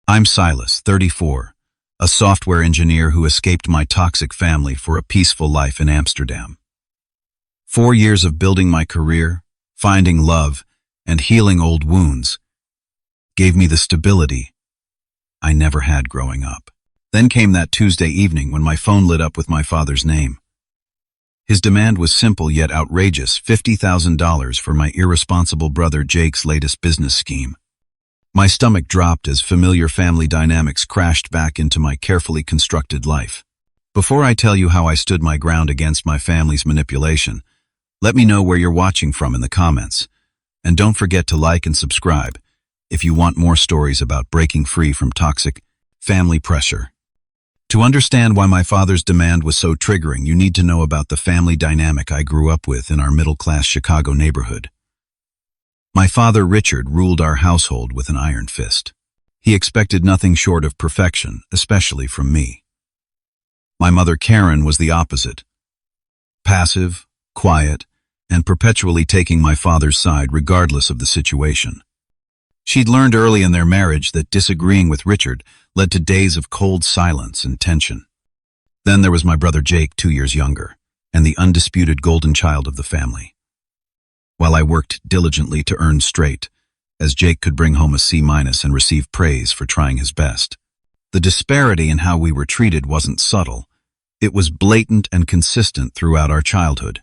I'm Silas, 34, a software engineer who escaped my toxic family for a peaceful life in Amsterdam. 4 years of building my career, finding love, and healing old wounds gave me the stability I never had growing up. Then came that Tuesday evening when my phone lit up with my father's name. His demand was simple yet outrageous, $50,000 for my irresponsible brother Jake's latest business scheme. My stomach dropped as familiar family dynamics crashed back into my carefully constructed life. Before I tell you how I stood my ground against my family's manipulation, let me know where you're watching from in the comments. And don't forget to like and subscribe if you want more stories about breaking free from toxic family pressure. To understand why my father's demand was so triggering, you need to know about the family dynamic I grew up with in our middle-class Chicago neighborhood. My father, Richard, ruled our household with an iron fist. He expected nothing short of perfection, especially from me. My mother, Karen, was the opposite. Passive, quiet, and perpetually taking my father's side regardless of the situation. She'd learned early in their marriage that disagreeing with Richard led to days of cold silence and tension. Then there was my brother Jake, 2 years younger, and the undisputed golden child of the family. While I worked diligently to earn straight, as Jake could bring home a C- and receive praise for trying his best, the disparity in how we were treated wasn't subtle. It was blatant and consistent throughout our childhood.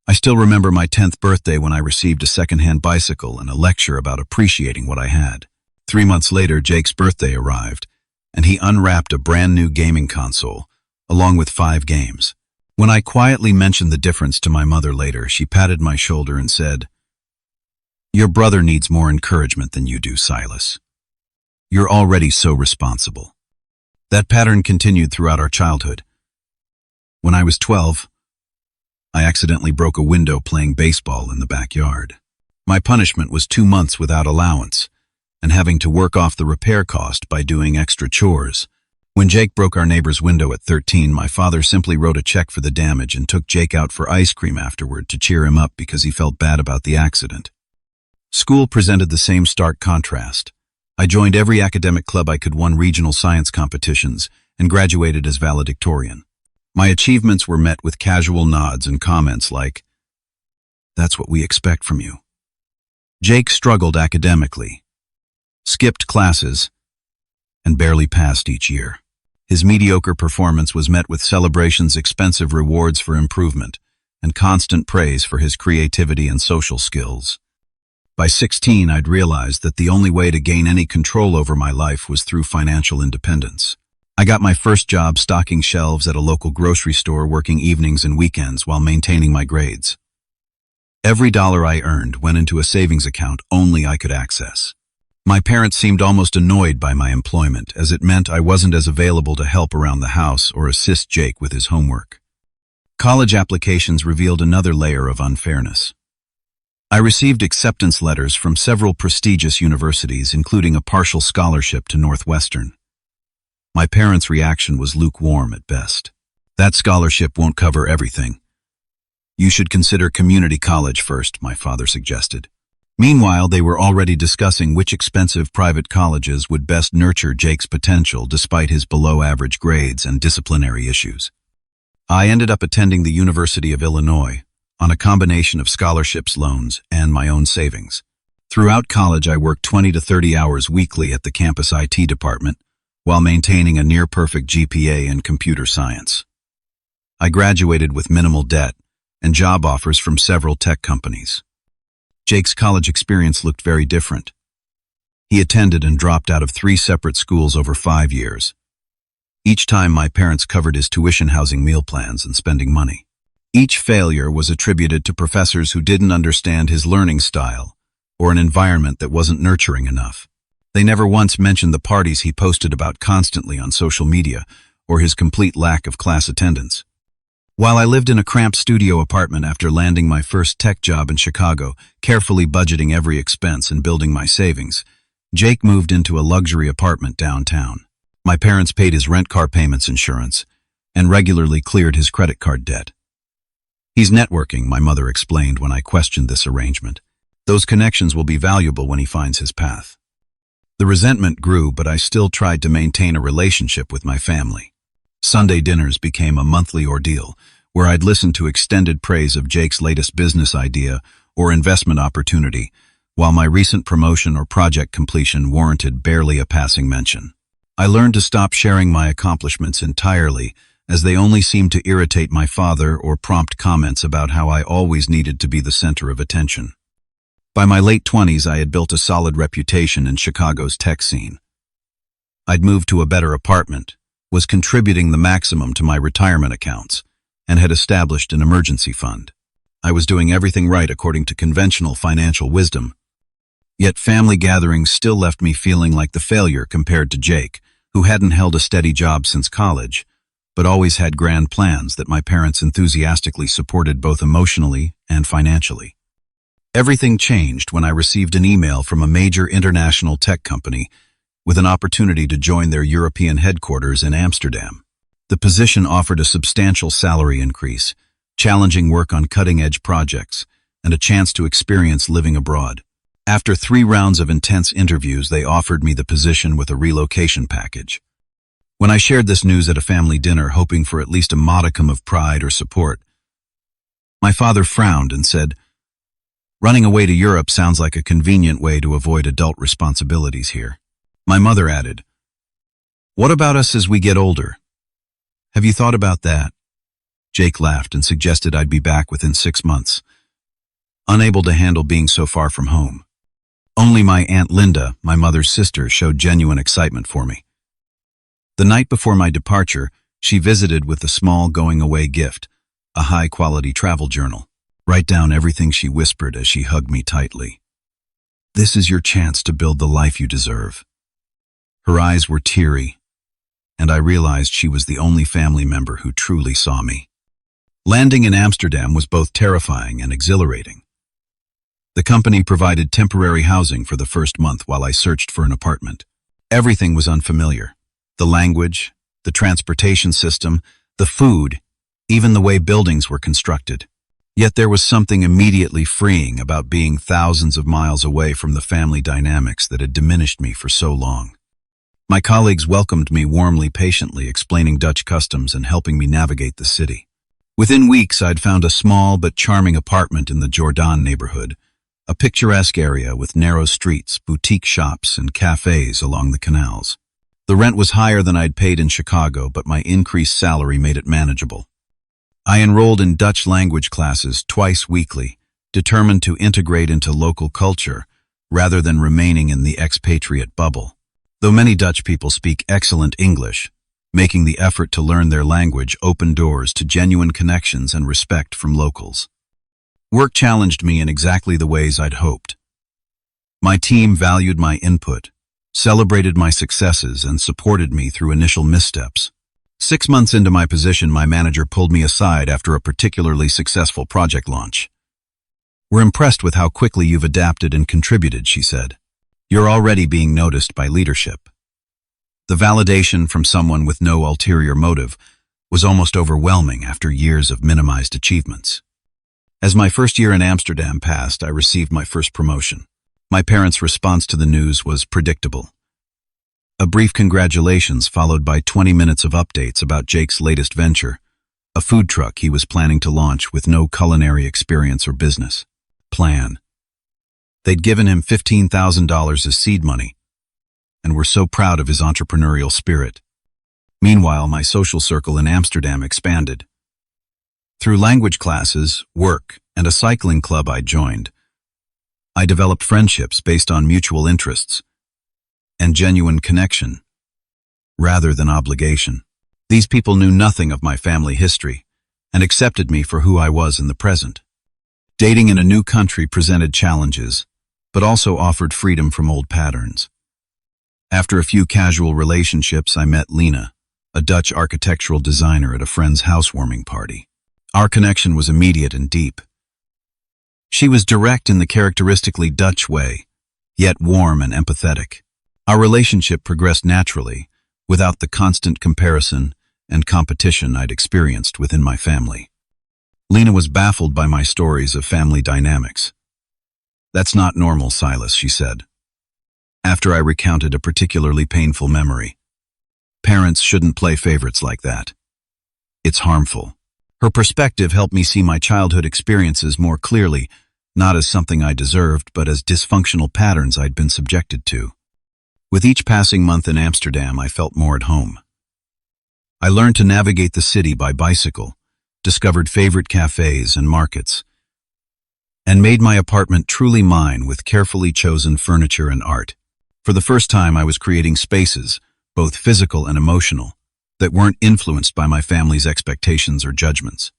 I still remember my 10th birthday when I received a second-hand bicycle and a lecture about appreciating what I had. 3 months later, Jake's birthday arrived, and he unwrapped a brand-new gaming console, along with 5 games. When I quietly mentioned the difference to my mother later, she patted my shoulder and said, "Your brother needs more encouragement than you do, Silas. You're already so responsible." That pattern continued throughout our childhood. When I was 12, I accidentally broke a window playing baseball in the backyard. My punishment was 2 months without allowance, and having to work off the repair cost by doing extra chores. When Jake broke our neighbor's window at 13, my father simply wrote a check for the damage and took Jake out for ice cream afterward to cheer him up because he felt bad about the accident. School presented the same stark contrast. I joined every academic club I could, won regional science competitions, and graduated as valedictorian. My achievements were met with casual nods and comments like, "That's what we expect from you." Jake struggled academically, skipped classes, and barely passed each year. His mediocre performance was met with celebrations, expensive rewards for improvement, and constant praise for his creativity and social skills. By 16, I'd realized that the only way to gain any control over my life was through financial independence. I got my first job stocking shelves at a local grocery store, working evenings and weekends while maintaining my grades. Every dollar I earned went into a savings account only I could access. My parents seemed almost annoyed by my employment, as it meant I wasn't as available to help around the house or assist Jake with his homework. College applications revealed another layer of unfairness. I received acceptance letters from several prestigious universities, including a partial scholarship to Northwestern. My parents' reaction was lukewarm at best. "That scholarship won't cover everything. You should consider community college first," my father suggested. Meanwhile, they were already discussing which expensive private colleges would best nurture Jake's potential despite his below-average grades and disciplinary issues. I ended up attending the University of Illinois on a combination of scholarships, loans, and my own savings. Throughout college, I worked 20 to 30 hours weekly at the campus IT department, while maintaining a near-perfect GPA in computer science. I graduated with minimal debt and job offers from several tech companies. Jake's college experience looked very different. He attended and dropped out of 3 separate schools over 5 years. Each time, my parents covered his tuition, housing, meal plans, and spending money. Each failure was attributed to professors who didn't understand his learning style or an environment that wasn't nurturing enough. They never once mentioned the parties he posted about constantly on social media or his complete lack of class attendance. While I lived in a cramped studio apartment after landing my first tech job in Chicago, carefully budgeting every expense and building my savings, Jake moved into a luxury apartment downtown. My parents paid his rent, car payments, insurance, and regularly cleared his credit card debt. "He's networking," my mother explained when I questioned this arrangement. "Those connections will be valuable when he finds his path." The resentment grew, but I still tried to maintain a relationship with my family. Sunday dinners became a monthly ordeal, where I'd listen to extended praise of Jake's latest business idea or investment opportunity, while my recent promotion or project completion warranted barely a passing mention. I learned to stop sharing my accomplishments entirely, as they only seemed to irritate my father or prompt comments about how I always needed to be the center of attention. By my late 20s, I had built a solid reputation in Chicago's tech scene. I'd moved to a better apartment, was contributing the maximum to my retirement accounts, and had established an emergency fund. I was doing everything right according to conventional financial wisdom. Yet family gatherings still left me feeling like the failure compared to Jake, who hadn't held a steady job since college, but always had grand plans that my parents enthusiastically supported both emotionally and financially. Everything changed when I received an email from a major international tech company with an opportunity to join their European headquarters in Amsterdam. The position offered a substantial salary increase, challenging work on cutting-edge projects, and a chance to experience living abroad. After 3 rounds of intense interviews, they offered me the position with a relocation package. When I shared this news at a family dinner, hoping for at least a modicum of pride or support, my father frowned and said, "Running away to Europe sounds like a convenient way to avoid adult responsibilities here." My mother added, "What about us as we get older? Have you thought about that?" Jake laughed and suggested I'd be back within 6 months, unable to handle being so far from home. Only my Aunt Linda, my mother's sister, showed genuine excitement for me. The night before my departure, she visited with a small going-away gift, a high-quality travel journal. "Write down everything," she whispered as she hugged me tightly. "This is your chance to build the life you deserve." Her eyes were teary, and I realized she was the only family member who truly saw me. Landing in Amsterdam was both terrifying and exhilarating. The company provided temporary housing for the first month while I searched for an apartment. Everything was unfamiliar. The language, the transportation system, the food, even the way buildings were constructed. Yet there was something immediately freeing about being thousands of miles away from the family dynamics that had diminished me for so long. My colleagues welcomed me warmly, patiently, explaining Dutch customs and helping me navigate the city. Within weeks, I'd found a small but charming apartment in the Jordan neighborhood, a picturesque area with narrow streets, boutique shops, and cafes along the canals. The rent was higher than I'd paid in Chicago, but my increased salary made it manageable. I enrolled in Dutch language classes twice weekly, determined to integrate into local culture rather than remaining in the expatriate bubble. Though many Dutch people speak excellent English, making the effort to learn their language opened doors to genuine connections and respect from locals. Work challenged me in exactly the ways I'd hoped. My team valued my input, celebrated my successes, and supported me through initial missteps. 6 months into my position, my manager pulled me aside after a particularly successful project launch. "We're impressed with how quickly you've adapted and contributed," she said. "You're already being noticed by leadership." The validation from someone with no ulterior motive was almost overwhelming after years of minimized achievements. As my first year in Amsterdam passed, I received my first promotion. My parents' response to the news was predictable. A brief congratulations followed by 20 minutes of updates about Jake's latest venture, a food truck he was planning to launch with no culinary experience or business plan. They'd given him $15,000 as seed money, and were so proud of his entrepreneurial spirit. Meanwhile, my social circle in Amsterdam expanded. Through language classes, work, and a cycling club I joined, I developed friendships based on mutual interests and genuine connection, rather than obligation. These people knew nothing of my family history and accepted me for who I was in the present. Dating in a new country presented challenges, but also offered freedom from old patterns. After a few casual relationships, I met Lena, a Dutch architectural designer, at a friend's housewarming party. Our connection was immediate and deep. She was direct in the characteristically Dutch way, yet warm and empathetic. Our relationship progressed naturally, without the constant comparison and competition I'd experienced within my family. Lena was baffled by my stories of family dynamics. "That's not normal, Silas," she said. after I recounted a particularly painful memory. Parents shouldn't play favorites like that. It's harmful. Her perspective helped me see my childhood experiences more clearly, not as something I deserved, but as dysfunctional patterns I'd been subjected to. With each passing month in Amsterdam, I felt more at home. I learned to navigate the city by bicycle, discovered favorite cafes and markets, and made my apartment truly mine with carefully chosen furniture and art. For the first time, I was creating spaces, both physical and emotional, that weren't influenced by my family's expectations or judgments.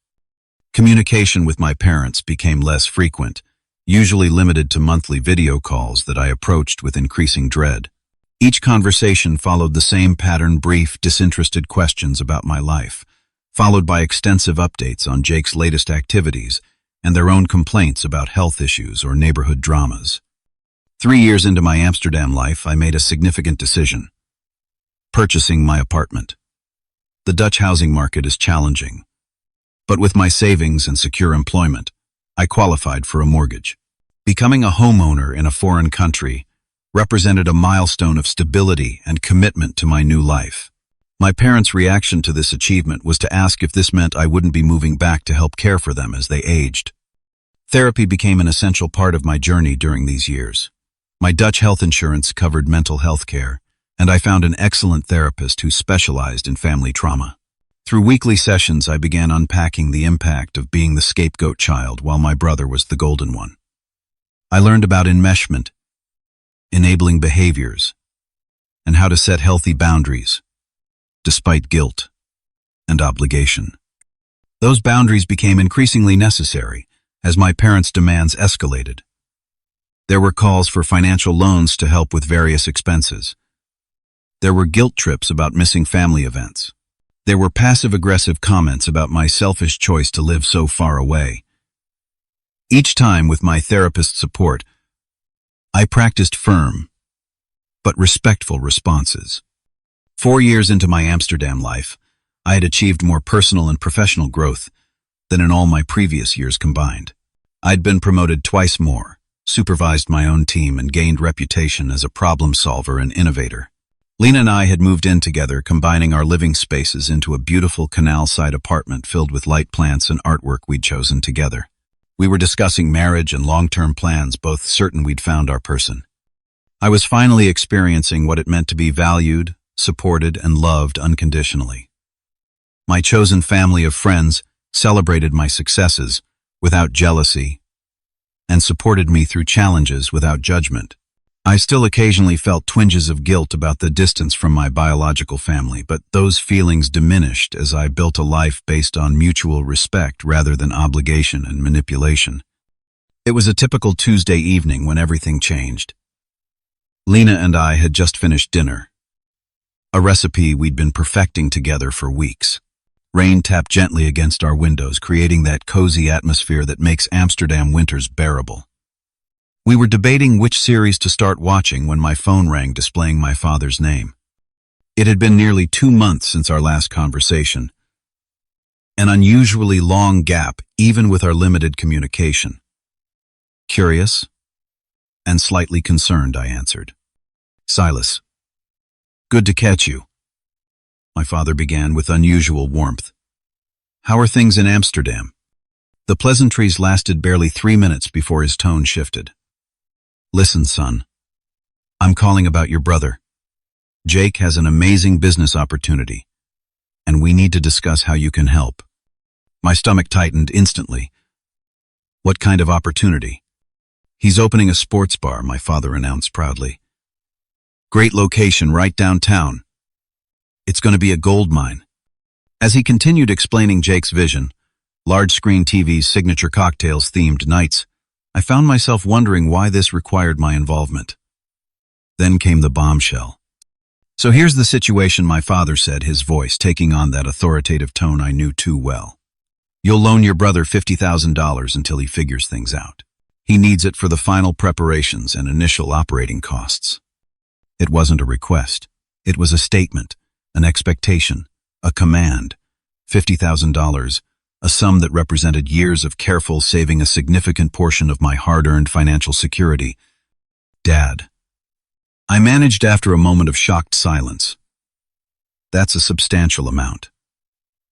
Communication with my parents became less frequent, usually limited to monthly video calls that I approached with increasing dread. Each conversation followed the same pattern: brief, disinterested questions about my life, followed by extensive updates on Jake's latest activities and their own complaints about health issues or neighborhood dramas. 3 years into my Amsterdam life, I made a significant decision: purchasing my apartment. The Dutch housing market is challenging, but with my savings and secure employment, I qualified for a mortgage. Becoming a homeowner in a foreign country represented a milestone of stability and commitment to my new life. My parents' reaction to this achievement was to ask if this meant I wouldn't be moving back to help care for them as they aged. Therapy became an essential part of my journey during these years. My Dutch health insurance covered mental health care, and I found an excellent therapist who specialized in family trauma. Through weekly sessions, I began unpacking the impact of being the scapegoat child while my brother was the golden one. I learned about enmeshment, enabling behaviors, and how to set healthy boundaries, despite guilt and obligation. Those boundaries became increasingly necessary as my parents' demands escalated. There were calls for financial loans to help with various expenses. There were guilt trips about missing family events. There were passive-aggressive comments about my selfish choice to live so far away. Each time, with my therapist's support, I practiced firm but respectful responses. 4 years into my Amsterdam life, I had achieved more personal and professional growth than in all my previous years combined. I'd been promoted twice more, supervised my own team, and gained reputation as a problem solver and innovator. Lena and I had moved in together, combining our living spaces into a beautiful canal-side apartment filled with light plants and artwork we'd chosen together. We were discussing marriage and long-term plans, both certain we'd found our person. I was finally experiencing what it meant to be valued, supported, and loved unconditionally. My chosen family of friends celebrated my successes without jealousy and supported me through challenges without judgment. I still occasionally felt twinges of guilt about the distance from my biological family, but those feelings diminished as I built a life based on mutual respect rather than obligation and manipulation. It was a typical Tuesday evening when everything changed. Lena and I had just finished dinner, a recipe we'd been perfecting together for weeks. Rain tapped gently against our windows, creating that cozy atmosphere that makes Amsterdam winters bearable. We were debating which series to start watching when my phone rang, displaying my father's name. It had been nearly 2 months since our last conversation, an unusually long gap even with our limited communication. Curious and slightly concerned, I answered. "Silas, good to catch you," my father began with unusual warmth. "How are things in Amsterdam?" The pleasantries lasted barely 3 minutes before his tone shifted. "Listen, son, I'm calling about your brother. Jake has an amazing business opportunity, and we need to discuss how you can help." My stomach tightened instantly. "What kind of opportunity?" "He's opening a sports bar," my father announced proudly. "Great location right downtown. It's going to be a gold mine." As he continued explaining Jake's vision, large-screen TVs, signature cocktails-themed nights, I found myself wondering why this required my involvement. Then came the bombshell. "So here's the situation," my father said, his voice taking on that authoritative tone I knew too well. "You'll loan your brother $50,000 until he figures things out. He needs it for the final preparations and initial operating costs." It wasn't a request. It was a statement, an expectation, a command. $50,000, a sum that represented years of careful saving, a significant portion of my hard-earned financial security. "Dad, I managed after a moment of shocked silence. That's a substantial amount.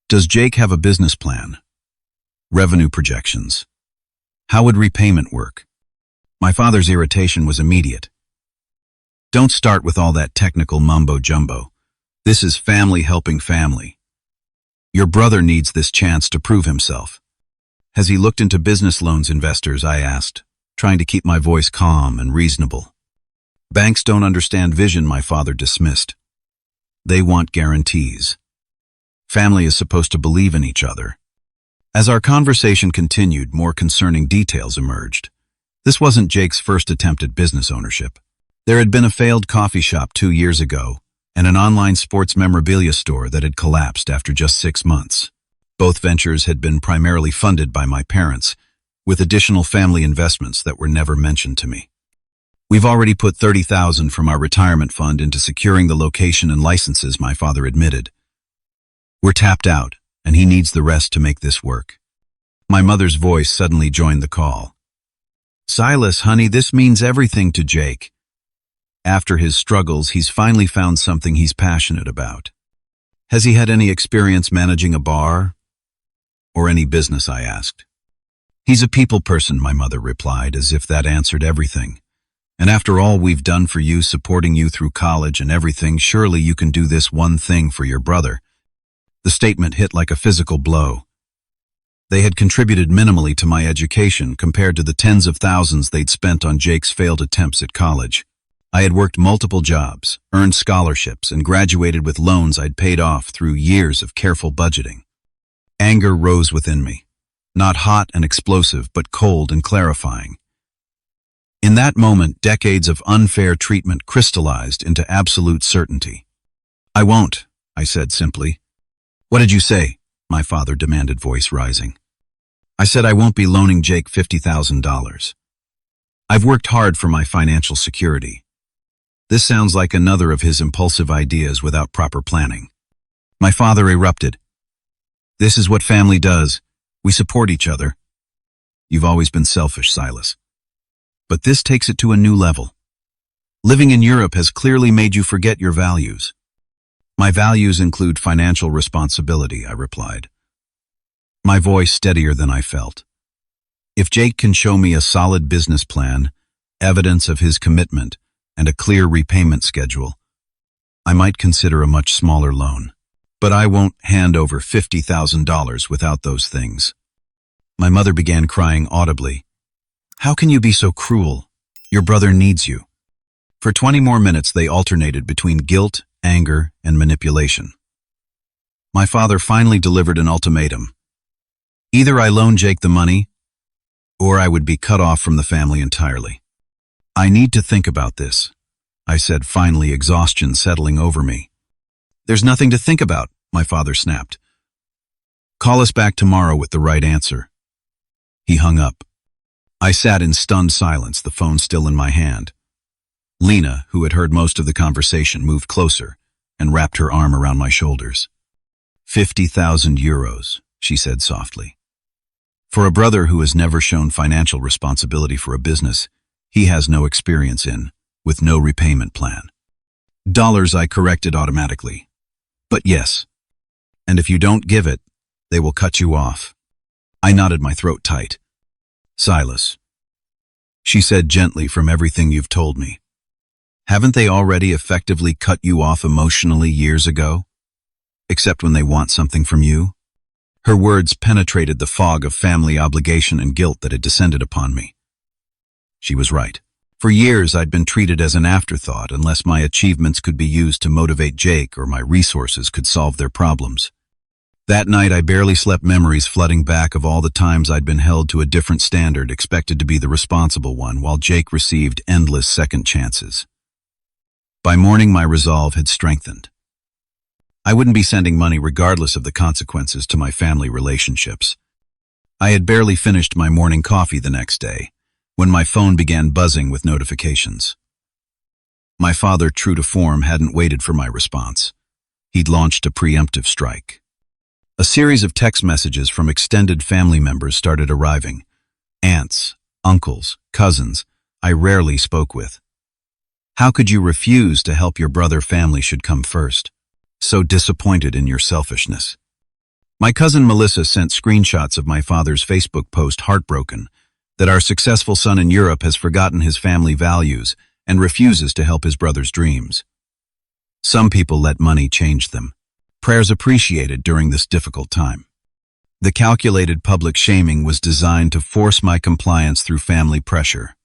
Does Jake have a business plan? Revenue projections? How would repayment work? My father's irritation was immediate. Don't start with all that technical mumbo-jumbo. This is family helping family. Your brother needs this chance to prove himself. Has he looked into business loans investors? I asked, trying to keep my voice calm and reasonable. Banks don't understand vision, my father dismissed. They want guarantees. Family is supposed to believe in each other. As our conversation continued, more concerning details emerged. This wasn't Jake's first attempt at business ownership. There had been a failed coffee shop 2 years ago, and an online sports memorabilia store that had collapsed after just 6 months. Both ventures had been primarily funded by my parents, with additional family investments that were never mentioned to me. We've already put $30,000 from our retirement fund into securing the location and licenses, my father admitted. We're tapped out, and he needs the rest to make this work. My mother's voice suddenly joined the call. Silas, honey, this means everything to Jake. After his struggles, he's finally found something he's passionate about. Has he had any experience managing a bar? Or any business, I asked. He's a people person, my mother replied, as if that answered everything. And after all we've done for you, supporting you through college and everything, surely you can do this one thing for your brother. The statement hit like a physical blow. They had contributed minimally to my education compared to the tens of thousands they'd spent on Jake's failed attempts at college. I had worked multiple jobs, earned scholarships, and graduated with loans I'd paid off through years of careful budgeting. Anger rose within me, not hot and explosive, but cold and clarifying. In that moment, decades of unfair treatment crystallized into absolute certainty. I won't, I said simply. What did you say? My father demanded, voice rising. I said I won't be loaning Jake $50,000. I've worked hard for my financial security. This sounds like another of his impulsive ideas without proper planning. My father erupted. This is what family does. We support each other. You've always been selfish, Silas. But this takes it to a new level. Living in Europe has clearly made you forget your values. My values include financial responsibility, I replied, my voice steadier than I felt. If Jake can show me a solid business plan, evidence of his commitment, and a clear repayment schedule, I might consider a much smaller loan. But I won't hand over $50,000 without those things. My mother began crying audibly. How can you be so cruel? Your brother needs you. For 20 more minutes they alternated between guilt, anger, and manipulation. My father finally delivered an ultimatum. Either I loan Jake the money, or I would be cut off from the family entirely. I need to think about this, I said, finally, exhaustion settling over me. There's nothing to think about, my father snapped. Call us back tomorrow with the right answer. He hung up. I sat in stunned silence, the phone still in my hand. Lena, who had heard most of the conversation, moved closer and wrapped her arm around my shoulders. 50,000 euros, she said softly. For a brother who has never shown financial responsibility for a business he has no experience in, with no repayment plan. Dollars, I corrected automatically. But yes. And if you don't give it, they will cut you off. I knotted my throat tight. Silas, she said gently, from everything you've told me, haven't they already effectively cut you off emotionally years ago? Except when they want something from you? Her words penetrated the fog of family obligation and guilt that had descended upon me. She was right. For years I'd been treated as an afterthought unless my achievements could be used to motivate Jake or my resources could solve their problems. That night I barely slept, memories flooding back of all the times I'd been held to a different standard, expected to be the responsible one, while Jake received endless second chances. By morning my resolve had strengthened. I wouldn't be sending money regardless of the consequences to my family relationships. I had barely finished my morning coffee the next day when my phone began buzzing with notifications. My father, true to form, hadn't waited for my response. He'd launched a preemptive strike. A series of text messages from extended family members started arriving. Aunts, uncles, cousins I rarely spoke with. How could you refuse to help your brother? Family should come first. So disappointed in your selfishness. My cousin Melissa sent screenshots of my father's Facebook post, heartbroken that our successful son in Europe has forgotten his family values and refuses to help his brother's dreams. Some people let money change them. Prayers appreciated during this difficult time. The calculated public shaming was designed to force my compliance through family pressure.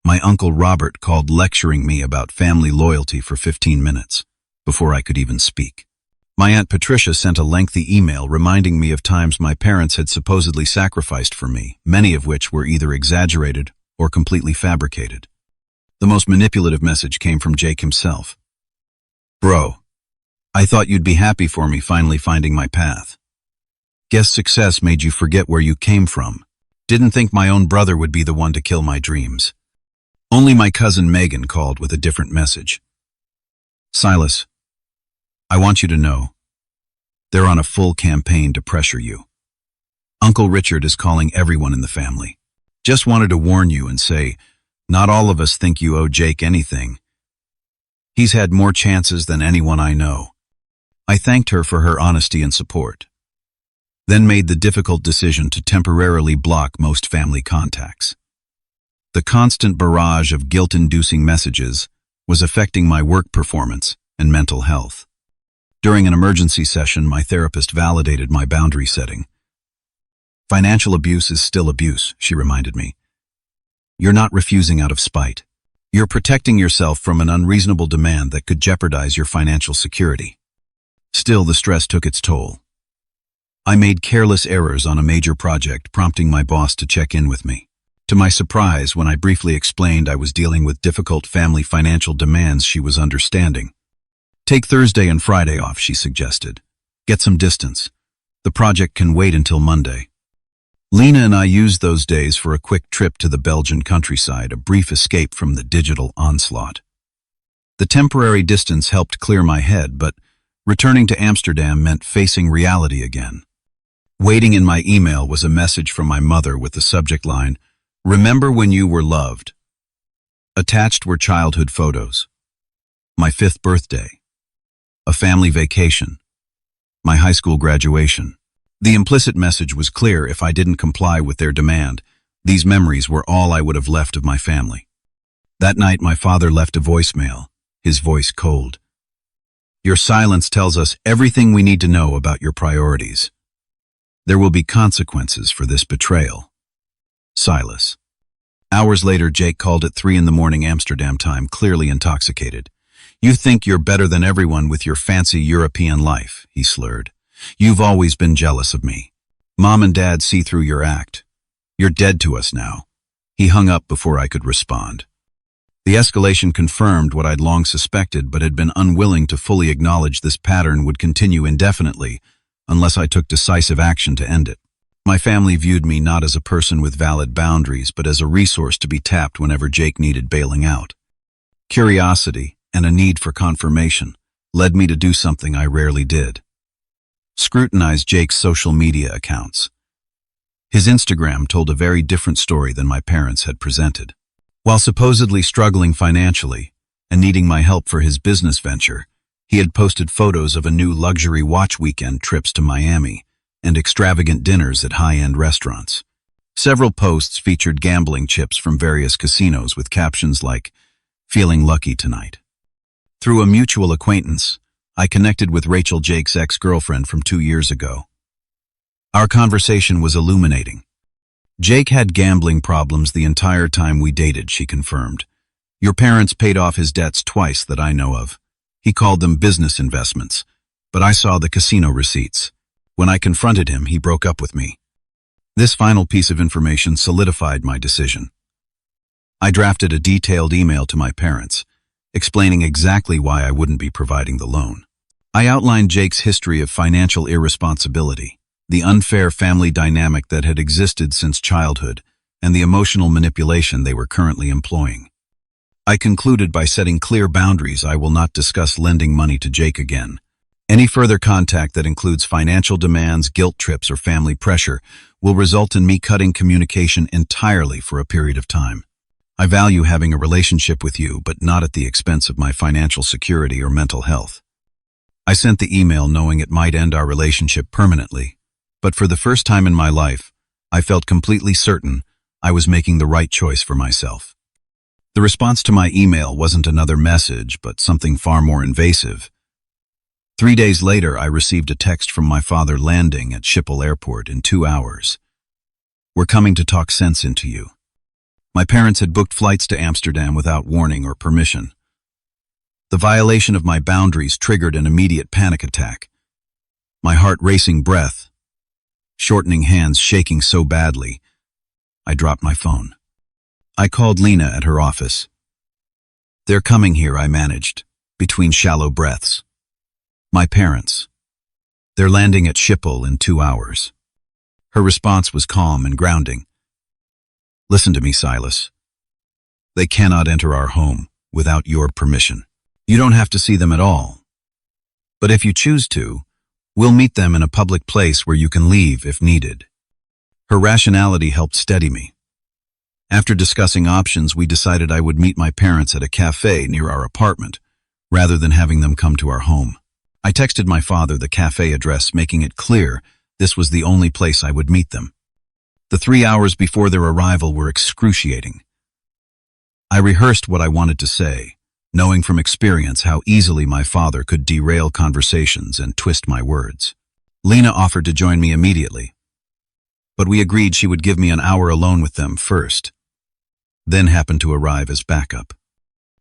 My uncle Robert called lecturing me about family loyalty for 15 minutes before I could even speak. My Aunt Patricia sent a lengthy email reminding me of times my parents had supposedly sacrificed for me, many of which were either exaggerated or completely fabricated. The most manipulative message came from Jake himself. Bro, I thought you'd be happy for me finally finding my path. Guess success made you forget where you came from. Didn't think my own brother would be the one to kill my dreams. Only my cousin Megan called with a different message. Silas, I want you to know, they're on a full campaign to pressure you. Uncle Richard is calling everyone in the family. Just wanted to warn you and say, not all of us think you owe Jake anything. He's had more chances than anyone I know. I thanked her for her honesty and support, then made the difficult decision to temporarily block most family contacts. The constant barrage of guilt-inducing messages was affecting my work performance and mental health. During an emergency session, my therapist validated my boundary setting. Financial abuse is still abuse, she reminded me. You're not refusing out of spite. You're protecting yourself from an unreasonable demand that could jeopardize your financial security. Still, the stress took its toll. I made careless errors on a major project, prompting my boss to check in with me. To my surprise, when I briefly explained I was dealing with difficult family financial demands, she was understanding. Take Thursday and Friday off, she suggested. Get some distance. The project can wait until Monday. Lena and I used those days for a quick trip to the Belgian countryside, a brief escape from the digital onslaught. The temporary distance helped clear my head, but returning to Amsterdam meant facing reality again. Waiting in my email was a message from my mother with the subject line, "Remember when you were loved." Attached were childhood photos. My 5th birthday. A family vacation. My high school graduation. The implicit message was clear: if I didn't comply with their demand, these memories were all I would have left of my family. That night, my father left a voicemail, his voice cold. Your silence tells us everything we need to know about your priorities. There will be consequences for this betrayal. Silas. Hours later, Jake called at 3 a.m. Amsterdam time, clearly intoxicated. You think you're better than everyone with your fancy European life, he slurred. You've always been jealous of me. Mom and Dad see through your act. You're dead to us now. He hung up before I could respond. The escalation confirmed what I'd long suspected, but had been unwilling to fully acknowledge this pattern would continue indefinitely unless I took decisive action to end it. My family viewed me not as a person with valid boundaries, but as a resource to be tapped whenever Jake needed bailing out. Curiosity and a need for confirmation led me to do something I rarely did. Scrutinize Jake's social media accounts. His Instagram told a very different story than my parents had presented. While supposedly struggling financially and needing my help for his business venture, he had posted photos of a new luxury watch weekend trips to Miami and extravagant dinners at high-end restaurants. Several posts featured gambling chips from various casinos with captions like, "Feeling lucky tonight." Through a mutual acquaintance, I connected with Rachel, Jake's ex-girlfriend from 2 years ago. Our conversation was illuminating. Jake had gambling problems the entire time we dated, she confirmed. Your parents paid off his debts twice that I know of. He called them business investments, but I saw the casino receipts. When I confronted him, he broke up with me. This final piece of information solidified my decision. I drafted a detailed email to my parents, explaining exactly why I wouldn't be providing the loan. I outlined Jake's history of financial irresponsibility, the unfair family dynamic that had existed since childhood, and the emotional manipulation they were currently employing. I concluded by setting clear boundaries. I will not discuss lending money to Jake again. Any further contact that includes financial demands, guilt trips, or family pressure will result in me cutting communication entirely for a period of time. I value having a relationship with you, but not at the expense of my financial security or mental health. I sent the email knowing it might end our relationship permanently, but for the first time in my life, I felt completely certain I was making the right choice for myself. The response to my email wasn't another message, but something far more invasive. 3 days later, I received a text from my father landing at Schiphol Airport in 2 hours. "We're coming to talk sense into you." My parents had booked flights to Amsterdam without warning or permission. The violation of my boundaries triggered an immediate panic attack. My heart racing, breath, shortening, hands shaking so badly, I dropped my phone. I called Lena at her office. "They're coming here," I managed, between shallow breaths. "My parents. They're landing at Schiphol in 2 hours. Her response was calm and grounding. "Listen to me, Silas. They cannot enter our home without your permission. You don't have to see them at all. But if you choose to, we'll meet them in a public place where you can leave if needed." Her rationality helped steady me. After discussing options, we decided I would meet my parents at a café near our apartment, rather than having them come to our home. I texted my father the café address, making it clear this was the only place I would meet them. The 3 hours before their arrival were excruciating. I rehearsed what I wanted to say, knowing from experience how easily my father could derail conversations and twist my words. Lena offered to join me immediately, but we agreed she would give me an hour alone with them first, then happened to arrive as backup.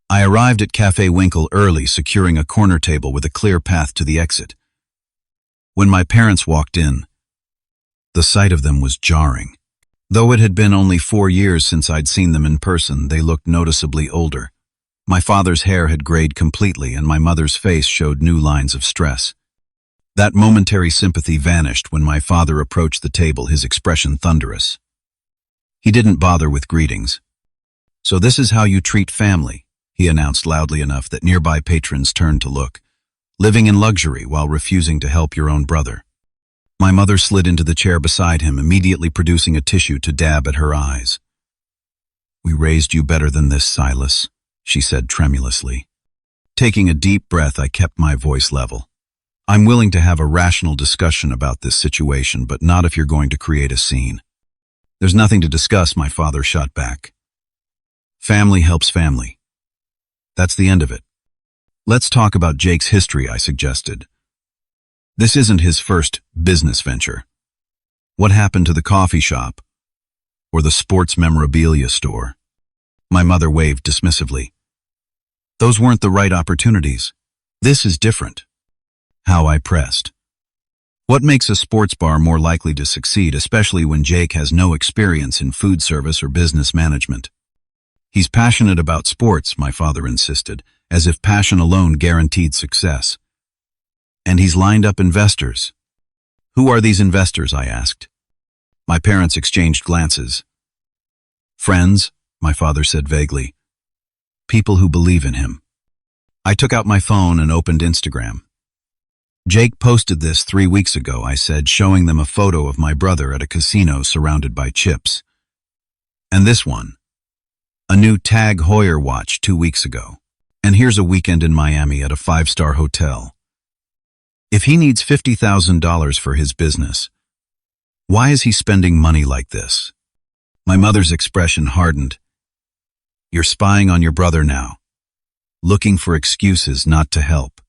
I arrived at Café Winkle early, securing a corner table with a clear path to the exit. When my parents walked in, the sight of them was jarring. Though it had been only 4 years since I'd seen them in person, they looked noticeably older. My father's hair had grayed completely, and my mother's face showed new lines of stress. That momentary sympathy vanished when my father approached the table, his expression thunderous. He didn't bother with greetings. "So this is how you treat family," he announced loudly enough that nearby patrons turned to look. "Living in luxury while refusing to help your own brother." My mother slid into the chair beside him, immediately producing a tissue to dab at her eyes. "We raised you better than this, Silas," she said tremulously. Taking a deep breath, I kept my voice level. "I'm willing to have a rational discussion about this situation, but not if you're going to create a scene." "There's nothing to discuss," my father shot back. "Family helps family. That's the end of it." "Let's talk about Jake's history," I suggested. "This isn't his first business venture. What happened to the coffee shop? Or the sports memorabilia store?" My mother waved dismissively. "Those weren't the right opportunities. This is different." How I pressed. "What makes a sports bar more likely to succeed, especially when Jake has no experience in food service or business management?" "He's passionate about sports," my father insisted, as if passion alone guaranteed success. "And he's lined up investors." "Who are these investors?" I asked. My parents exchanged glances. "Friends," my father said vaguely. "People who believe in him." I took out my phone and opened Instagram. "Jake posted this 3 weeks ago," I said, showing them a photo of my brother at a casino surrounded by chips. "And this one. A new Tag Heuer watch 2 weeks ago. And here's a weekend in Miami at a 5-star hotel. If he needs $50,000 for his business, why is he spending money like this?" My mother's expression hardened. "You're spying on your brother now. Looking for excuses not to help."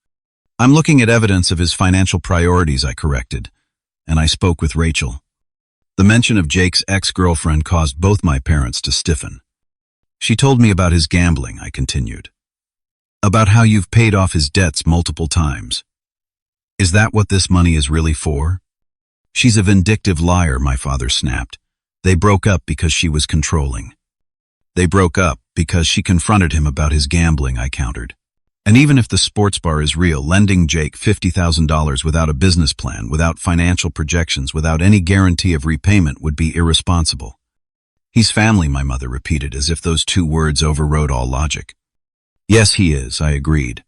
"I'm looking at evidence of his financial priorities," I corrected, and I spoke with Rachel. The mention of Jake's ex-girlfriend caused both my parents to stiffen. "She told me about his gambling," I continued. "About how you've paid off his debts multiple times. Is that what this money is really for?" "She's a vindictive liar," my father snapped. "They broke up because she was controlling." "They broke up because she confronted him about his gambling," I countered. "And even if the sports bar is real, lending Jake $50,000 without a business plan, without financial projections, without any guarantee of repayment would be irresponsible." "He's family," my mother repeated, as if those 2 words overrode all logic. "Yes, he is," I agreed.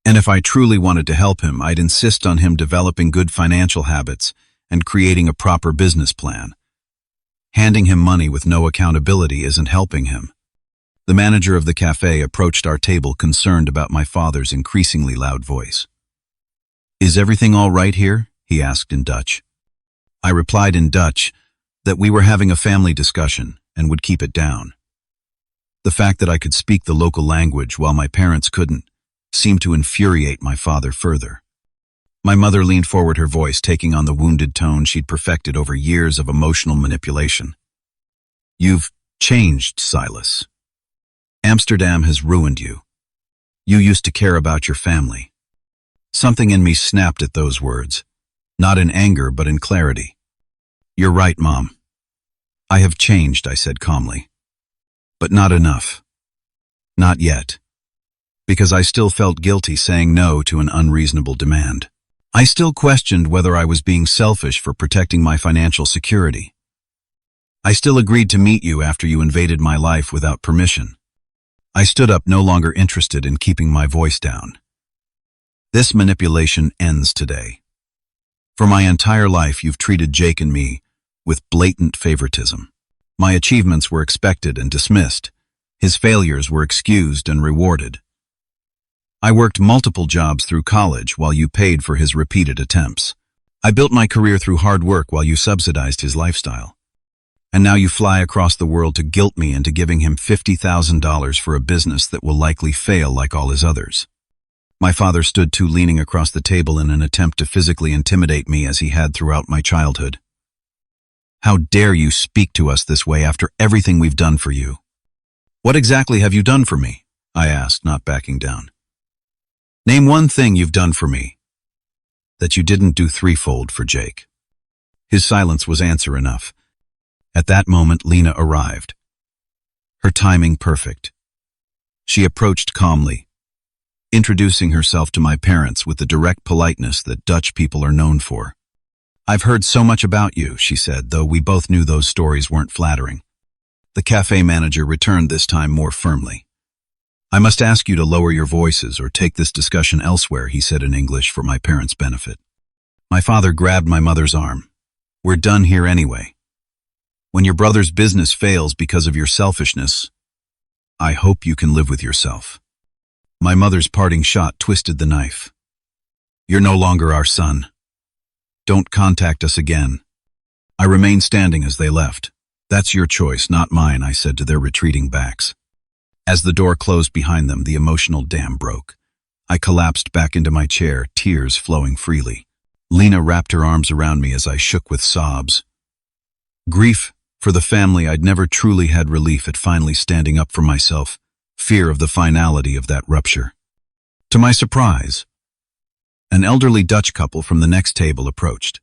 "And if I truly wanted to help him, I'd insist on him developing good financial habits and creating a proper business plan. Handing him money with no accountability isn't helping him." The manager of the café approached our table concerned about my father's increasingly loud voice. "Is everything all right here?" he asked in Dutch. I replied in Dutch that we were having a family discussion and would keep it down. The fact that I could speak the local language while my parents couldn't seemed to infuriate my father further. My mother leaned forward, her voice taking on the wounded tone she'd perfected over years of emotional manipulation. "You've changed, Silas. Amsterdam has ruined you. You used to care about your family." Something in me snapped at those words, not in anger but in clarity. "You're right, Mom. I have changed," I said calmly. "But not enough. Not yet. Because I still felt guilty saying no to an unreasonable demand. I still questioned whether I was being selfish for protecting my financial security. I still agreed to meet you after you invaded my life without permission. I stood up, no longer interested in keeping my voice down. This manipulation ends today. For my entire life, you've treated Jake and me with blatant favoritism. My achievements were expected and dismissed. His failures were excused and rewarded. I worked multiple jobs through college while you paid for his repeated attempts. I built my career through hard work while you subsidized his lifestyle. And now you fly across the world to guilt me into giving him $50,000 for a business that will likely fail like all his others. My father stood too, leaning across the table in an attempt to physically intimidate me as he had throughout my childhood. "How dare you speak to us this way after everything we've done for you?" "What exactly have you done for me?" I asked, not backing down. "Name one thing you've done for me that you didn't do threefold for Jake." His silence was answer enough. At that moment, Lena arrived. Her timing perfect. She approached calmly, introducing herself to my parents with the direct politeness that Dutch people are known for. "I've heard so much about you," she said, though we both knew those stories weren't flattering. The cafe manager returned, this time more firmly. "I must ask you to lower your voices or take this discussion elsewhere," he said in English for my parents' benefit. My father grabbed my mother's arm. "We're done here anyway. When your brother's business fails because of your selfishness, I hope you can live with yourself." My mother's parting shot twisted the knife. "You're no longer our son. Don't contact us again." I remained standing as they left. "That's your choice, not mine," I said to their retreating backs. As the door closed behind them, the emotional dam broke. I collapsed back into my chair, tears flowing freely. Lena wrapped her arms around me as I shook with sobs. Grief for the family I'd never truly had relief at finally standing up for myself, fear of the finality of that rupture. To my surprise, an elderly Dutch couple from the next table approached.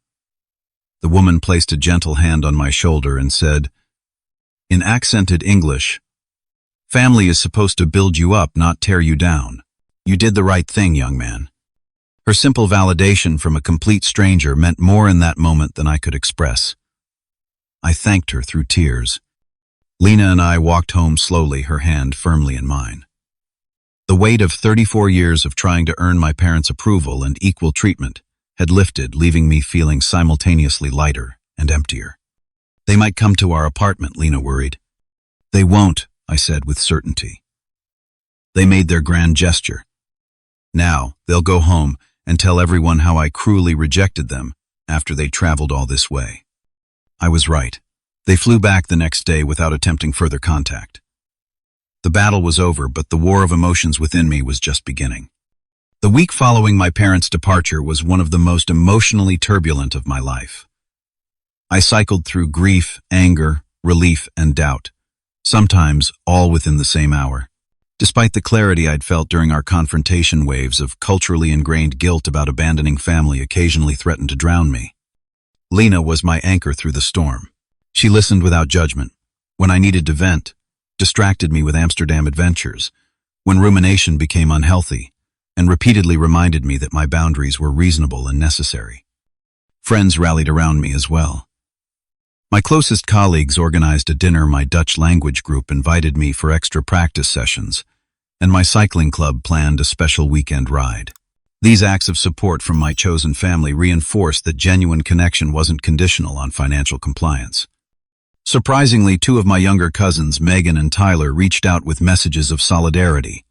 The woman placed a gentle hand on my shoulder and said, in accented English, "Family is supposed to build you up, not tear you down. You did the right thing, young man." Her simple validation from a complete stranger meant more in that moment than I could express. I thanked her through tears. Lena and I walked home slowly, her hand firmly in mine. The weight of 34 years of trying to earn my parents' approval and equal treatment had lifted, leaving me feeling simultaneously lighter and emptier. "They might come to our apartment," Lena worried. "They won't," I said with certainty. They made their grand gesture. Now they'll go home and tell everyone how I cruelly rejected them after they traveled all this way. I was right. They flew back the next day without attempting further contact. The battle was over, but the war of emotions within me was just beginning. The week following my parents' departure was one of the most emotionally turbulent of my life. I cycled through grief, anger, relief, and doubt, sometimes all within the same hour. Despite the clarity I'd felt during our confrontation, waves of culturally ingrained guilt about abandoning family occasionally threatened to drown me. Lena was my anchor through the storm. She listened without judgment. When I needed to vent, distracted me with Amsterdam adventures, when rumination became unhealthy, and repeatedly reminded me that my boundaries were reasonable and necessary. Friends rallied around me as well. My closest colleagues organized a dinner, my Dutch language group invited me for extra practice sessions, and my cycling club planned a special weekend ride. These acts of support from my chosen family reinforced that genuine connection wasn't conditional on financial compliance. Surprisingly, two of my younger cousins, Megan and Tyler, reached out with messages of solidarity.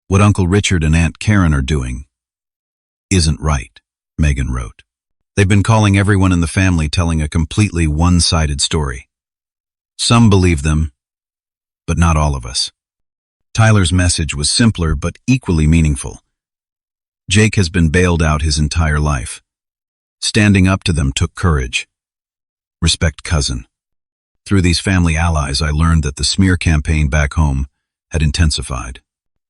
"What Uncle Richard and Aunt Karen are doing isn't right," Megan wrote. "They've been calling everyone in the family, telling a completely one-sided story. Some believe them, but not all of us." Tyler's message was simpler but equally meaningful. "Jake has been bailed out his entire life. Standing up to them took courage. Respect, cousin." Through these family allies, I learned that the smear campaign back home had intensified.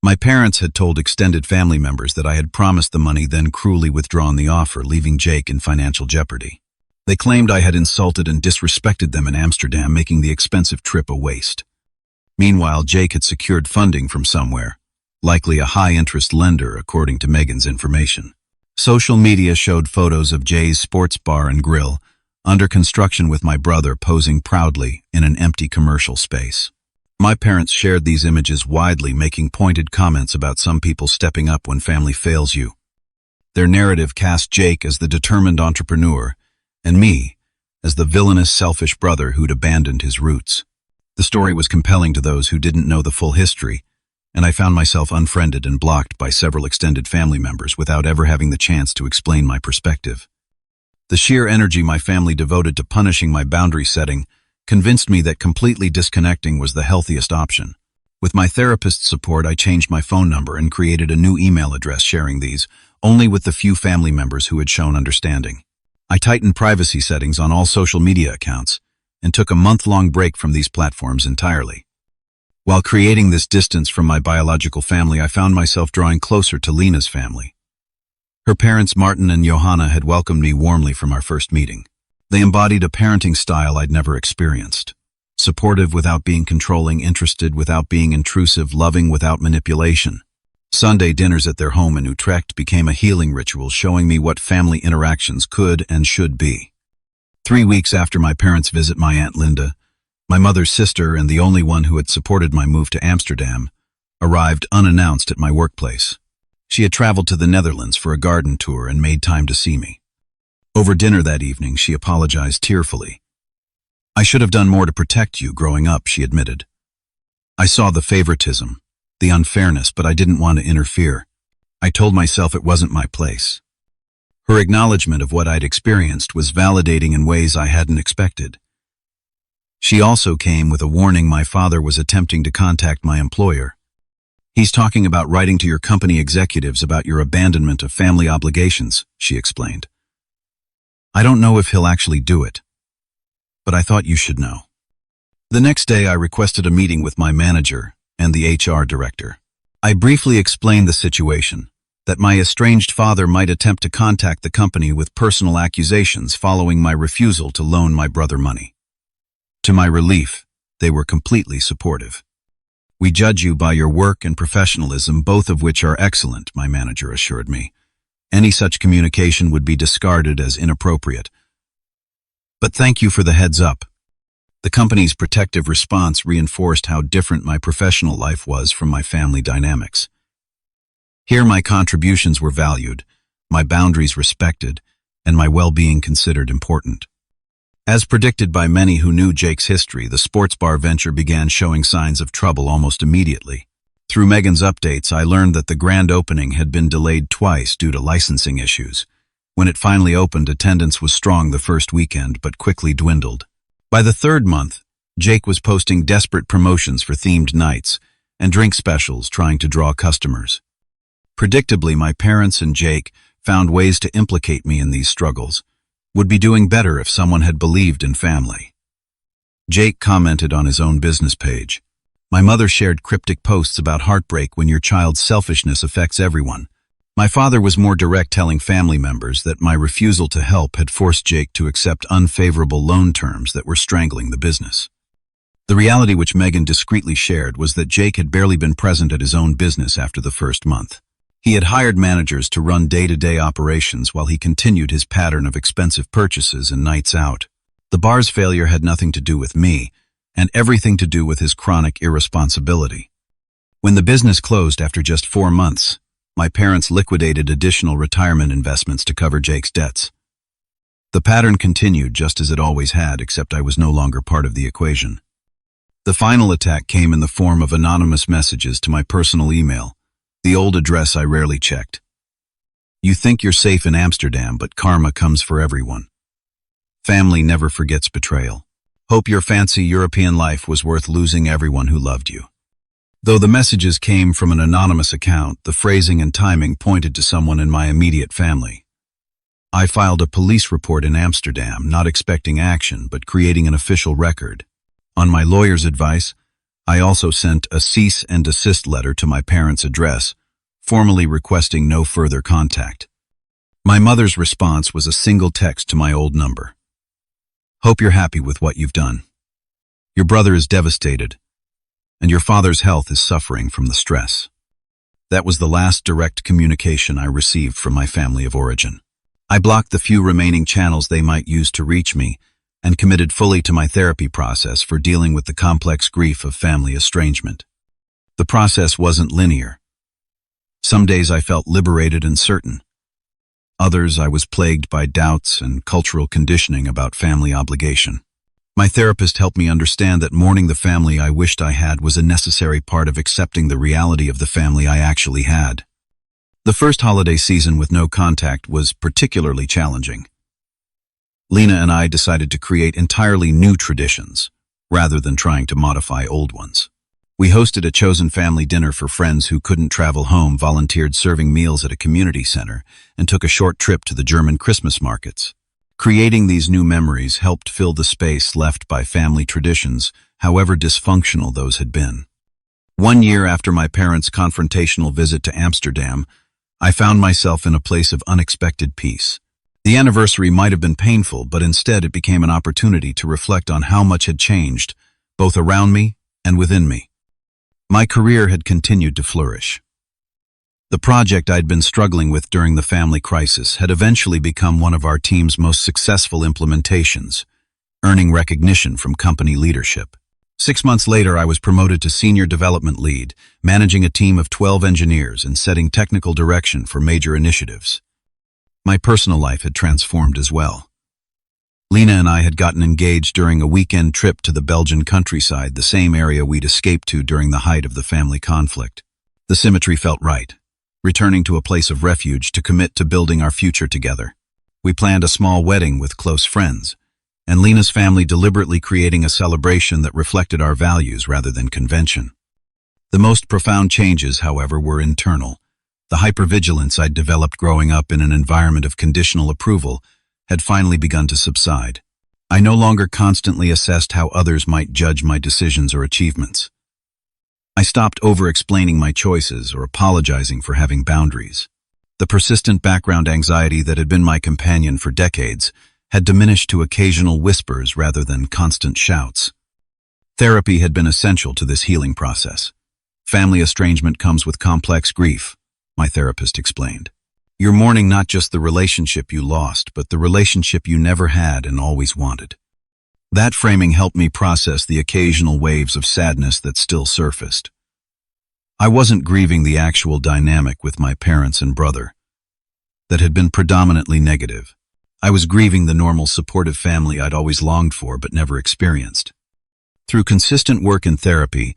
My parents had told extended family members that I had promised the money, then cruelly withdrawn the offer, leaving Jake in financial jeopardy. They claimed I had insulted and disrespected them in Amsterdam, making the expensive trip a waste. Meanwhile, Jake had secured funding from somewhere, likely a high-interest lender, according to Megan's information. Social media showed photos of Jay's sports bar and grill, under construction, with my brother posing proudly in an empty commercial space. My parents shared these images widely, making pointed comments about some people stepping up when family fails you. Their narrative cast Jake as the determined entrepreneur, and me as the villainous, selfish brother who'd abandoned his roots. The story was compelling to those who didn't know the full history, and I found myself unfriended and blocked by several extended family members without ever having the chance to explain my perspective. The sheer energy my family devoted to punishing my boundary setting convinced me that completely disconnecting was the healthiest option. With my therapist's support, I changed my phone number and created a new email address, sharing these only with the few family members who had shown understanding. I tightened privacy settings on all social media accounts and took a month-long break from these platforms entirely. While creating this distance from my biological family, I found myself drawing closer to Lena's family. Her parents, Martin and Johanna, had welcomed me warmly from our first meeting. They embodied a parenting style I'd never experienced. Supportive without being controlling, interested without being intrusive, loving without manipulation. Sunday dinners at their home in Utrecht became a healing ritual, showing me what family interactions could and should be. 3 weeks after my parents' visit, my Aunt Linda, my mother's sister and the only one who had supported my move to Amsterdam, arrived unannounced at my workplace. She had traveled to the Netherlands for a garden tour and made time to see me. Over dinner that evening, she apologized tearfully. "I should have done more to protect you growing up," she admitted. "I saw the favoritism, the unfairness, but I didn't want to interfere. I told myself it wasn't my place." Her acknowledgement of what I'd experienced was validating in ways I hadn't expected. She also came with a warning: my father was attempting to contact my employer. "He's talking about writing to your company executives about your abandonment of family obligations," she explained. "I don't know if he'll actually do it, but I thought you should know." The next day, I requested a meeting with my manager and the HR director. I briefly explained the situation, that my estranged father might attempt to contact the company with personal accusations following my refusal to loan my brother money. To my relief, they were completely supportive. "We judge you by your work and professionalism, both of which are excellent," my manager assured me. "Any such communication would be discarded as inappropriate. But thank you for the heads up." The company's protective response reinforced how different my professional life was from my family dynamics. Here my contributions were valued, my boundaries respected, and my well-being considered important. As predicted by many who knew Jake's history, the sports bar venture began showing signs of trouble almost immediately. Through Megan's updates, I learned that the grand opening had been delayed twice due to licensing issues. When it finally opened, attendance was strong the first weekend, but quickly dwindled. By the third month, Jake was posting desperate promotions for themed nights and drink specials, trying to draw customers. Predictably, my parents and Jake found ways to implicate me in these struggles. Would be doing better if someone had believed in family. Jake commented on his own business page. My mother shared cryptic posts about heartbreak when your child's selfishness affects everyone. My father was more direct, telling family members that my refusal to help had forced Jake to accept unfavorable loan terms that were strangling the business. The reality, which Megan discreetly shared, was that Jake had barely been present at his own business after the first month. He had hired managers to run day-to-day operations while he continued his pattern of expensive purchases and nights out. The bar's failure had nothing to do with me, and everything to do with his chronic irresponsibility. When the business closed after just 4 months, my parents liquidated additional retirement investments to cover Jake's debts. The pattern continued just as it always had, except I was no longer part of the equation. The final attack came in the form of anonymous messages to my personal email, the old address I rarely checked. You think you're safe in Amsterdam, but karma comes for everyone. Family never forgets betrayal. Hope your fancy European life was worth losing everyone who loved you. Though the messages came from an anonymous account, the phrasing and timing pointed to someone in my immediate family. I filed a police report in Amsterdam, not expecting action, but creating an official record. On my lawyer's advice, I also sent a cease and desist letter to my parents' address, formally requesting no further contact. My mother's response was a single text to my old number. Hope you're happy with what you've done. Your brother is devastated, and your father's health is suffering from the stress. That was the last direct communication I received from my family of origin. I blocked the few remaining channels they might use to reach me, and committed fully to my therapy process for dealing with the complex grief of family estrangement. The process wasn't linear. Some days I felt liberated and certain. Others I was plagued by doubts and cultural conditioning about family obligation. My therapist helped me understand that mourning the family I wished I had was a necessary part of accepting the reality of the family I actually had. The first holiday season with no contact was particularly challenging. Lena and I decided to create entirely new traditions, rather than trying to modify old ones. We hosted a chosen family dinner for friends who couldn't travel home, volunteered serving meals at a community center, and took a short trip to the German Christmas markets. Creating these new memories helped fill the space left by family traditions, however dysfunctional those had been. 1 year after my parents' confrontational visit to Amsterdam, I found myself in a place of unexpected peace. The anniversary might have been painful, but instead it became an opportunity to reflect on how much had changed, both around me and within me. My career had continued to flourish. The project I'd been struggling with during the family crisis had eventually become one of our team's most successful implementations, earning recognition from company leadership. 6 months later, I was promoted to Senior Development Lead, managing a team of 12 engineers and setting technical direction for major initiatives. My personal life had transformed as well. Lena and I had gotten engaged during a weekend trip to the Belgian countryside, the same area we'd escaped to during the height of the family conflict. The symmetry felt right, returning to a place of refuge to commit to building our future together. We planned a small wedding with close friends, and Lena's family deliberately creating a celebration that reflected our values rather than convention. The most profound changes, however, were internal. The hypervigilance I'd developed growing up in an environment of conditional approval had finally begun to subside. I no longer constantly assessed how others might judge my decisions or achievements. I stopped over-explaining my choices or apologizing for having boundaries. The persistent background anxiety that had been my companion for decades had diminished to occasional whispers rather than constant shouts. Therapy had been essential to this healing process. Family estrangement comes with complex grief, my therapist explained. You're mourning not just the relationship you lost, but the relationship you never had and always wanted. That framing helped me process the occasional waves of sadness that still surfaced. I wasn't grieving the actual dynamic with my parents and brother that had been predominantly negative. I was grieving the normal supportive family I'd always longed for but never experienced. Through consistent work in therapy,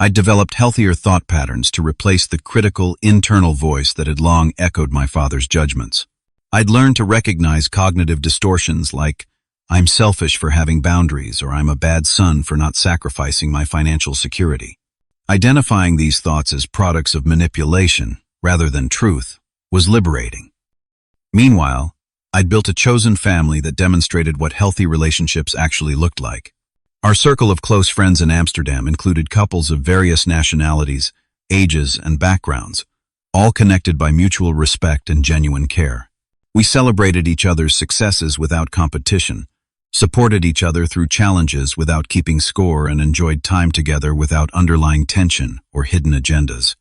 I'd developed healthier thought patterns to replace the critical, internal voice that had long echoed my father's judgments. I'd learned to recognize cognitive distortions like, I'm selfish for having boundaries, or I'm a bad son for not sacrificing my financial security. Identifying these thoughts as products of manipulation, rather than truth, was liberating. Meanwhile, I'd built a chosen family that demonstrated what healthy relationships actually looked like. Our circle of close friends in Amsterdam included couples of various nationalities, ages, and backgrounds, all connected by mutual respect and genuine care. We celebrated each other's successes without competition, supported each other through challenges without keeping score, and enjoyed time together without underlying tension or hidden agendas.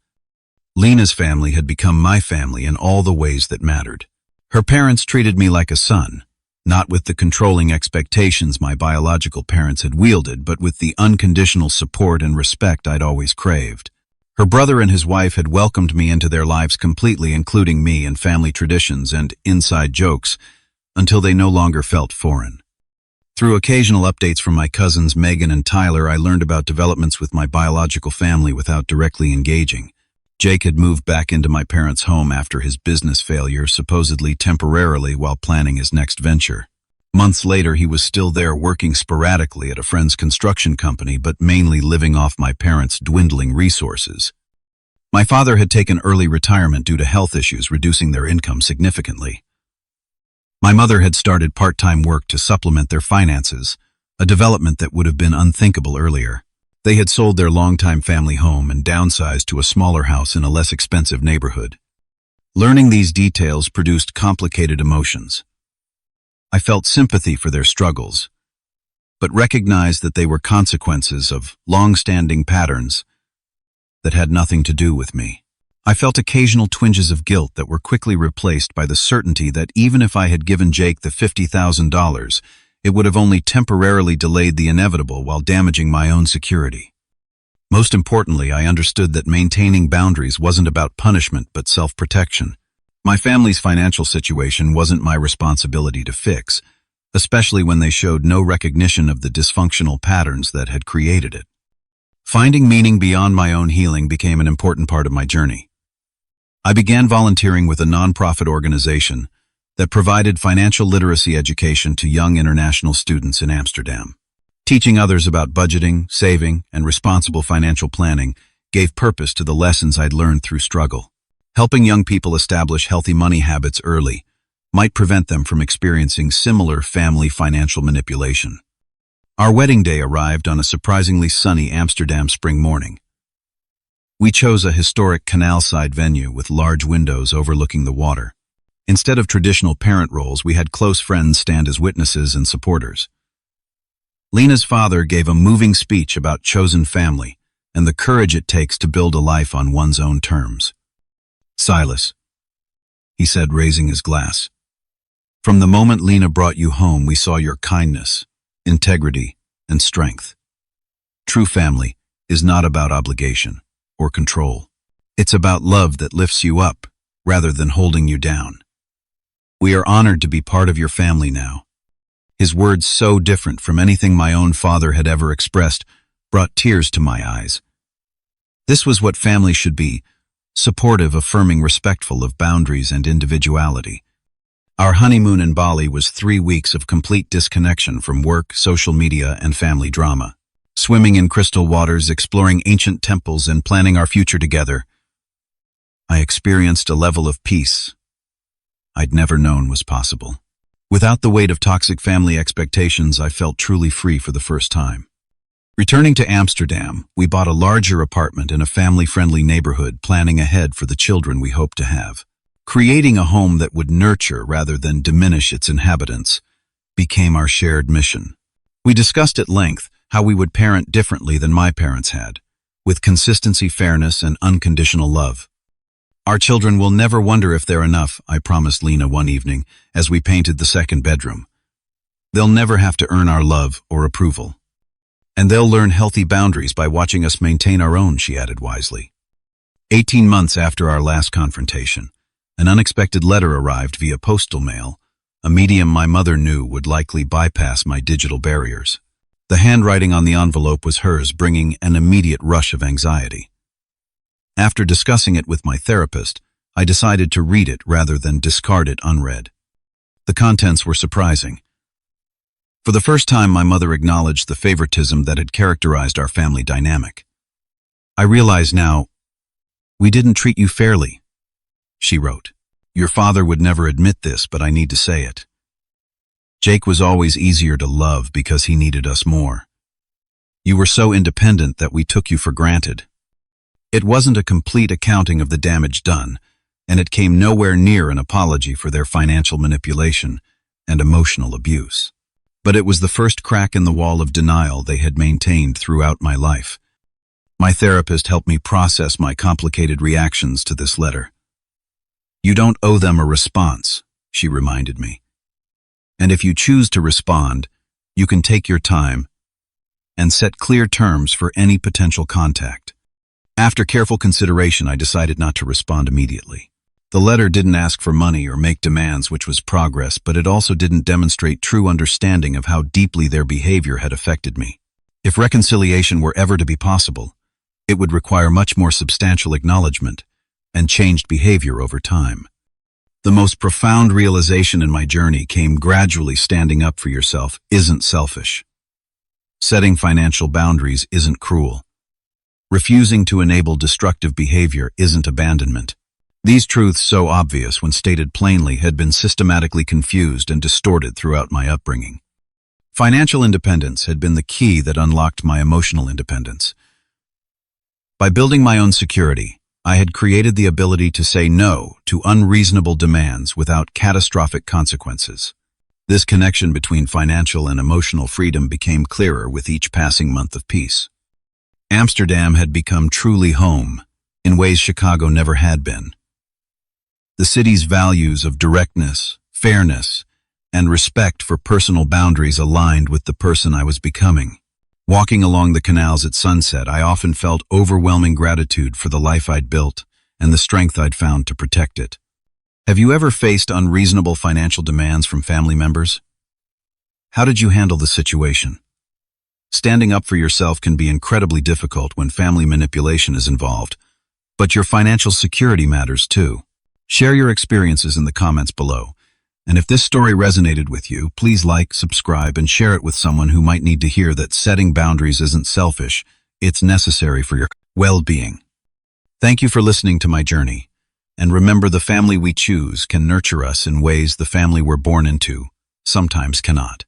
Lena's family had become my family in all the ways that mattered. Her parents treated me like a son, not with the controlling expectations my biological parents had wielded, but with the unconditional support and respect I'd always craved. Her brother and his wife had welcomed me into their lives completely, including me and family traditions and inside jokes, until they no longer felt foreign. Through occasional updates from my cousins Megan and Tyler, I learned about developments with my biological family without directly engaging. Jake had moved back into my parents' home after his business failure, supposedly temporarily while planning his next venture. Months later, he was still there working sporadically at a friend's construction company, but mainly living off my parents' dwindling resources. My father had taken early retirement due to health issues, reducing their income significantly. My mother had started part-time work to supplement their finances, a development that would have been unthinkable earlier. They had sold their longtime family home and downsized to a smaller house in a less expensive neighborhood. Learning these details produced complicated emotions. I felt sympathy for their struggles, but recognized that they were consequences of long-standing patterns that had nothing to do with me. I felt occasional twinges of guilt that were quickly replaced by the certainty that even if I had given Jake the $50,000, it would have only temporarily delayed the inevitable while damaging my own security. Most importantly, I understood that maintaining boundaries wasn't about punishment but self-protection. My family's financial situation wasn't my responsibility to fix, especially when they showed no recognition of the dysfunctional patterns that had created it. Finding meaning beyond my own healing became an important part of my journey. I began volunteering with a nonprofit organization that provided financial literacy education to young international students in Amsterdam. Teaching others about budgeting, saving, and responsible financial planning gave purpose to the lessons I'd learned through struggle. Helping young people establish healthy money habits early might prevent them from experiencing similar family financial manipulation. Our wedding day arrived on a surprisingly sunny Amsterdam spring morning. We chose a historic canal-side venue with large windows overlooking the water. Instead of traditional parent roles, we had close friends stand as witnesses and supporters. Lena's father gave a moving speech about chosen family and the courage it takes to build a life on one's own terms. "Silas," he said, raising his glass, "from the moment Lena brought you home, we saw your kindness, integrity, and strength. True family is not about obligation or control. It's about love that lifts you up rather than holding you down. We are honored to be part of your family now." His words, so different from anything my own father had ever expressed, brought tears to my eyes. This was what family should be: supportive, affirming, respectful of boundaries and individuality. Our honeymoon in Bali was 3 weeks of complete disconnection from work, social media, and family drama. Swimming in crystal waters, exploring ancient temples, and planning our future together, I experienced a level of peace I'd never known was possible. Without the weight of toxic family expectations, I felt truly free for the first time. Returning to Amsterdam, we bought a larger apartment in a family-friendly neighborhood, planning ahead for the children we hoped to have. Creating a home that would nurture rather than diminish its inhabitants became our shared mission. We discussed at length how we would parent differently than my parents had, with consistency, fairness, and unconditional love. "Our children will never wonder if they're enough," I promised Lena one evening as we painted the second bedroom. "They'll never have to earn our love or approval. And they'll learn healthy boundaries by watching us maintain our own," she added wisely. 18 months after our last confrontation, an unexpected letter arrived via postal mail, a medium my mother knew would likely bypass my digital barriers. The handwriting on the envelope was hers, bringing an immediate rush of anxiety. After discussing it with my therapist, I decided to read it rather than discard it unread. The contents were surprising. For the first time, my mother acknowledged the favoritism that had characterized our family dynamic. "I realize now, we didn't treat you fairly," she wrote. "Your father would never admit this, but I need to say it. Jake was always easier to love because he needed us more. You were so independent that we took you for granted." It wasn't a complete accounting of the damage done, and it came nowhere near an apology for their financial manipulation and emotional abuse. But it was the first crack in the wall of denial they had maintained throughout my life. My therapist helped me process my complicated reactions to this letter. "You don't owe them a response," she reminded me. "And if you choose to respond, you can take your time and set clear terms for any potential contact." After careful consideration, I decided not to respond immediately. The letter didn't ask for money or make demands, which was progress, but it also didn't demonstrate true understanding of how deeply their behavior had affected me. If reconciliation were ever to be possible, it would require much more substantial acknowledgement and changed behavior over time. The most profound realization in my journey came gradually. Standing up for yourself isn't selfish. Setting financial boundaries isn't cruel. Refusing to enable destructive behavior isn't abandonment. These truths, so obvious when stated plainly, had been systematically confused and distorted throughout my upbringing. Financial independence had been the key that unlocked my emotional independence. By building my own security, I had created the ability to say no to unreasonable demands without catastrophic consequences. This connection between financial and emotional freedom became clearer with each passing month of peace. Amsterdam had become truly home, in ways Chicago never had been. The city's values of directness, fairness, and respect for personal boundaries aligned with the person I was becoming. Walking along the canals at sunset, I often felt overwhelming gratitude for the life I'd built and the strength I'd found to protect it. Have you ever faced unreasonable financial demands from family members? How did you handle the situation? Standing up for yourself can be incredibly difficult when family manipulation is involved, but your financial security matters too. Share your experiences in the comments below. And if this story resonated with you, please like, subscribe, and share it with someone who might need to hear that setting boundaries isn't selfish, it's necessary for your well-being. Thank you for listening to my journey. And remember, the family we choose can nurture us in ways the family we're born into sometimes cannot.